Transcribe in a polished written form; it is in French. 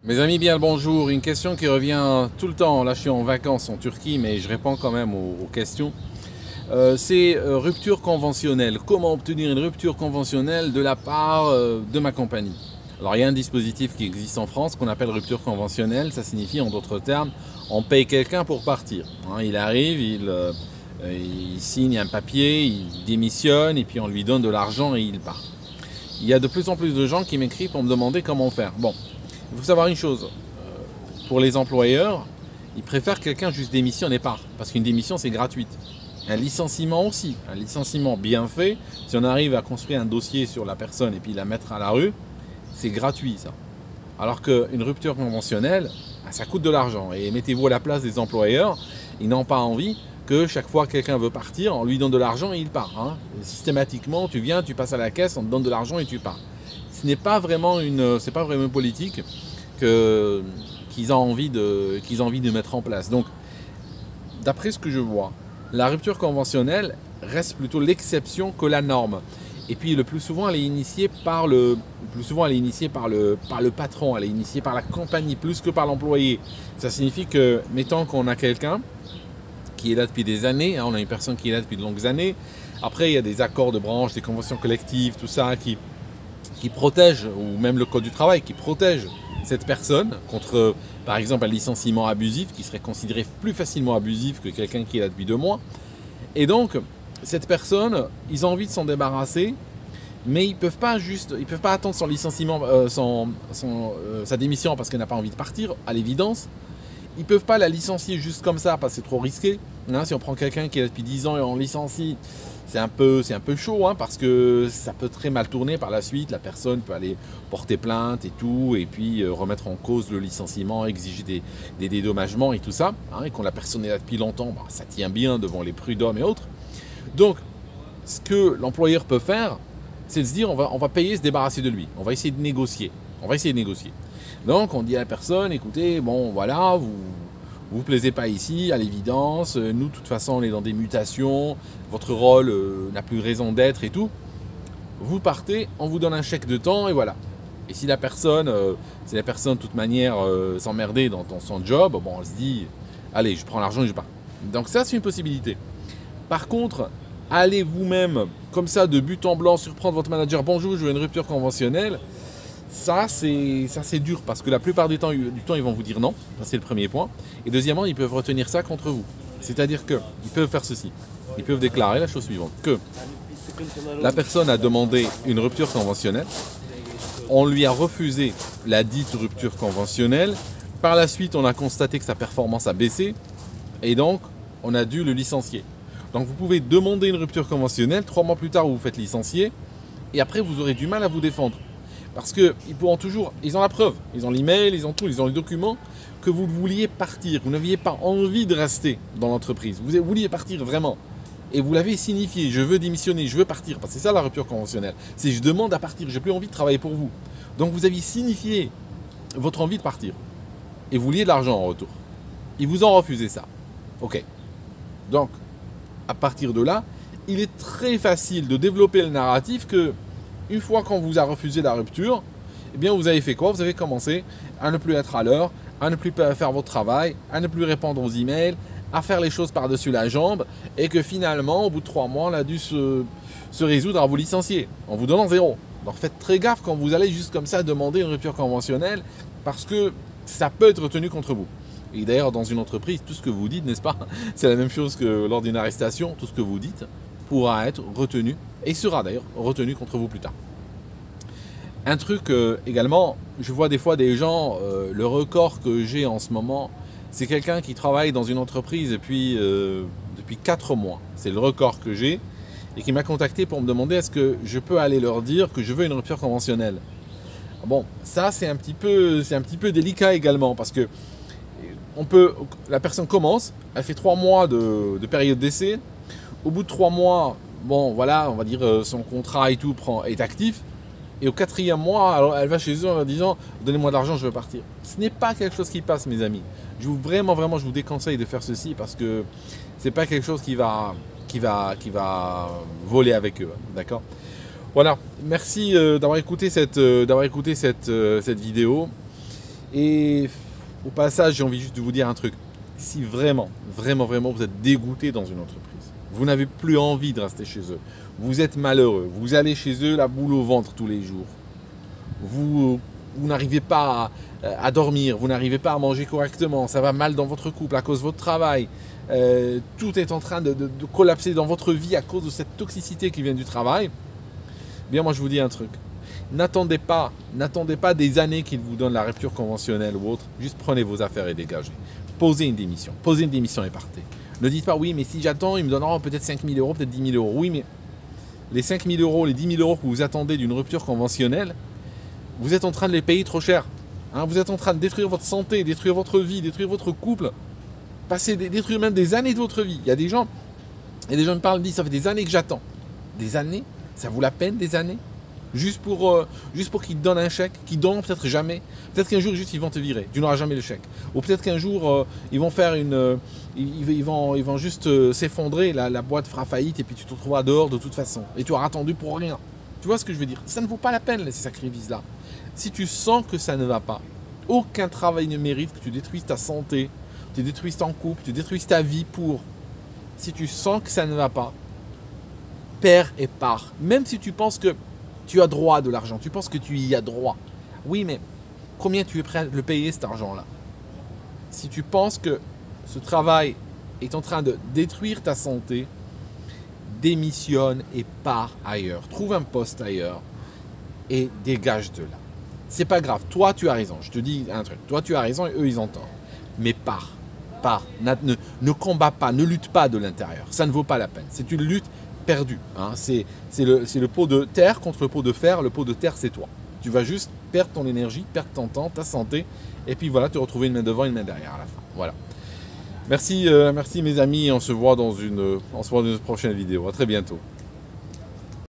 Mes amis, bien le bonjour. Une question qui revient tout le temps. Là, je suis en vacances en Turquie, mais je réponds quand même aux questions. C'est rupture conventionnelle. Comment obtenir une rupture conventionnelle de la part de ma compagnie? Alors, il y a un dispositif qui existe en France qu'on appelle rupture conventionnelle. Ça signifie, en d'autres termes, on paye quelqu'un pour partir. Hein, il arrive, il signe un papier, il démissionne, et puis on lui donne de l'argent et il part. Il y a de plus en plus de gens qui m'écrivent pour me demander comment faire. Bon, il faut savoir une chose, pour les employeurs, ils préfèrent que quelqu'un juste démissionne et part, parce qu'une démission c'est gratuite. Un licenciement aussi, un licenciement bien fait, si on arrive à construire un dossier sur la personne et puis la mettre à la rue, c'est gratuit ça. Alors qu'une rupture conventionnelle, ça coûte de l'argent. Et mettez-vous à la place des employeurs, ils n'ont pas envie que chaque fois que quelqu'un veut partir, on lui donne de l'argent et il part. Hein. Et systématiquement, tu viens, tu passes à la caisse, on te donne de l'argent et tu pars. Ce n'est pas vraiment une politique qu'ils ont envie de mettre en place. Donc, d'après ce que je vois, la rupture conventionnelle reste plutôt l'exception que la norme. Et puis le plus souvent, elle est initiée par le patron, elle est initiée par la compagnie plus que par l'employé. Ça signifie que, mettons qu'on a quelqu'un qui est là depuis des années, hein, on a une personne qui est là depuis de longues années. Après, il y a des accords de branche, des conventions collectives, tout ça qui protège, ou même le code du travail qui protège cette personne contre, par exemple, un licenciement abusif qui serait considéré plus facilement abusif que quelqu'un qui est là depuis 2 mois. Et donc, cette personne, ils ont envie de s'en débarrasser, mais ils peuvent pas attendre son licenciement, sa démission parce qu'elle n'a pas envie de partir, à l'évidence. Ils peuvent pas la licencier juste comme ça parce que c'est trop risqué. Hein, si on prend quelqu'un qui est là depuis 10 ans et on licencie, c'est un peu chaud hein, parce que ça peut très mal tourner par la suite. La personne peut aller porter plainte et tout, et puis remettre en cause le licenciement, exiger des dédommagements et tout ça. Hein, et quand la personne est là depuis longtemps, bah, ça tient bien devant les prud'hommes et autres. Donc, ce que l'employeur peut faire, c'est de se dire on va payer, se débarrasser de lui. On va essayer de négocier. Donc, on dit à la personne, écoutez, bon, voilà, vous plaisez pas ici, à l'évidence, nous, de toute façon, on est dans des mutations, votre rôle n'a plus raison d'être et tout. Vous partez, on vous donne un chèque de temps et voilà. Et si la personne, de toute manière, s'emmerdait dans son job, bon, on se dit, allez, je prends l'argent et je pars. Donc ça, c'est une possibilité. Par contre, allez vous-même, comme ça, de but en blanc, surprendre votre manager, bonjour, je veux une rupture conventionnelle. Ça, c'est dur parce que la plupart du temps, ils vont vous dire non. Ça, c'est le premier point. Et deuxièmement, ils peuvent retenir ça contre vous. C'est-à-dire qu'ils peuvent faire ceci. Ils peuvent déclarer la chose suivante. Que la personne a demandé une rupture conventionnelle. On lui a refusé la dite rupture conventionnelle. Par la suite, on a constaté que sa performance a baissé. Et donc, on a dû le licencier. Donc, vous pouvez demander une rupture conventionnelle. 3 mois plus tard, vous vous faites licencier. Et après, vous aurez du mal à vous défendre. Parce qu'ils pourront toujours, ils ont la preuve, ils ont l'email, ils ont tout, ils ont les documents, que vous vouliez partir, vous n'aviez pas envie de rester dans l'entreprise, vous vouliez partir vraiment. Et vous l'avez signifié, je veux démissionner, je veux partir, parce que c'est ça la rupture conventionnelle. C'est je demande à partir, j'ai plus envie de travailler pour vous. Donc vous aviez signifié votre envie de partir. Et vous vouliez de l'argent en retour. Ils vous ont refusé ça. Ok. Donc, à partir de là, il est très facile de développer le narratif que une fois qu'on vous a refusé la rupture, eh bien vous avez fait quoi? Vous avez commencé à ne plus être à l'heure, à ne plus faire votre travail, à ne plus répondre aux emails, à faire les choses par-dessus la jambe, et que finalement, au bout de 3 mois, on a dû se résoudre à vous licencier, en vous donnant 0. Donc faites très gaffe quand vous allez juste comme ça demander une rupture conventionnelle, parce que ça peut être retenu contre vous. Et d'ailleurs, dans une entreprise, tout ce que vous dites, n'est-ce pas? C'est la même chose que lors d'une arrestation, tout ce que vous dites pourra être retenu, et sera d'ailleurs retenu contre vous plus tard. Un truc également, je vois des fois des gens, le record que j'ai en ce moment, c'est quelqu'un qui travaille dans une entreprise depuis 4 mois. C'est le record que j'ai, et qui m'a contacté pour me demander est-ce que je peux aller leur dire que je veux une rupture conventionnelle. Bon, ça c'est un petit peu délicat également, parce que la personne commence, elle fait 3 mois de période d'essai. Au bout de 3 mois, bon voilà, on va dire son contrat et tout est actif. Et au 4e mois, alors, elle va chez eux en leur disant « Donnez-moi de l'argent, je veux partir ». Ce n'est pas quelque chose qui passe, mes amis. Je vous déconseille de faire ceci parce que c'est pas quelque chose qui va voler avec eux. D'accord ? Voilà. Merci d'avoir écouté cette vidéo. Et au passage, j'ai envie juste de vous dire un truc. Si vraiment, vraiment, vraiment, vous êtes dégoûté dans une entreprise, vous n'avez plus envie de rester chez eux, vous êtes malheureux, vous allez chez eux la boule au ventre tous les jours, vous n'arrivez pas à dormir, vous n'arrivez pas à manger correctement, ça va mal dans votre couple à cause de votre travail, tout est en train de collapser dans votre vie à cause de cette toxicité qui vient du travail, eh bien moi je vous dis un truc. N'attendez pas des années qu'ils vous donnent la rupture conventionnelle ou autre. Juste prenez vos affaires et dégagez. Posez une démission et partez. Ne dites pas oui, mais si j'attends, ils me donneront peut-être 5 000 euros, peut-être 10 000 euros. Oui, mais les 5 000 euros, les 10 000 euros que vous attendez d'une rupture conventionnelle, vous êtes en train de les payer trop cher. Hein, vous êtes en train de détruire votre santé, détruire votre vie, détruire votre couple, détruire même des années de votre vie. Il y a des gens me parlent, me disent, ça fait des années que j'attends. Des années? Ça vaut la peine des années? Juste pour qu'ils te donnent un chèque, qu'ils donnent peut-être jamais. Peut-être qu'un jour, juste, ils vont te virer. Tu n'auras jamais le chèque. Ou peut-être qu'un jour, ils vont faire ils vont juste s'effondrer, la boîte fera faillite et puis tu te retrouveras dehors de toute façon. Et tu auras attendu pour rien. Tu vois ce que je veux dire? Ça ne vaut pas la peine, ces sacrifices-là. Si tu sens que ça ne va pas, aucun travail ne mérite que tu détruises ta santé, tu détruises ton couple, tu détruises ta vie pour. Si tu sens que ça ne va pas, perds et pars. Même si tu penses que tu as droit de l'argent, tu penses que tu y as droit. Oui, mais combien tu es prêt à le payer cet argent-là? Si tu penses que ce travail est en train de détruire ta santé, démissionne et pars ailleurs. Trouve un poste ailleurs et dégage de là. C'est pas grave, toi tu as raison. Je te dis un truc, toi tu as raison et eux ils ont tort. Mais pars. Ne combats pas, ne lutte pas de l'intérieur. Ça ne vaut pas la peine. C'est une lutte perdue. Hein. C'est le pot de terre contre le pot de fer. Le pot de terre, c'est toi. Tu vas juste perdre ton énergie, perdre ton temps, ta santé. Et puis voilà, te retrouver une main devant, une main derrière à la fin. Voilà. Merci mes amis. On se voit dans une prochaine vidéo. À très bientôt.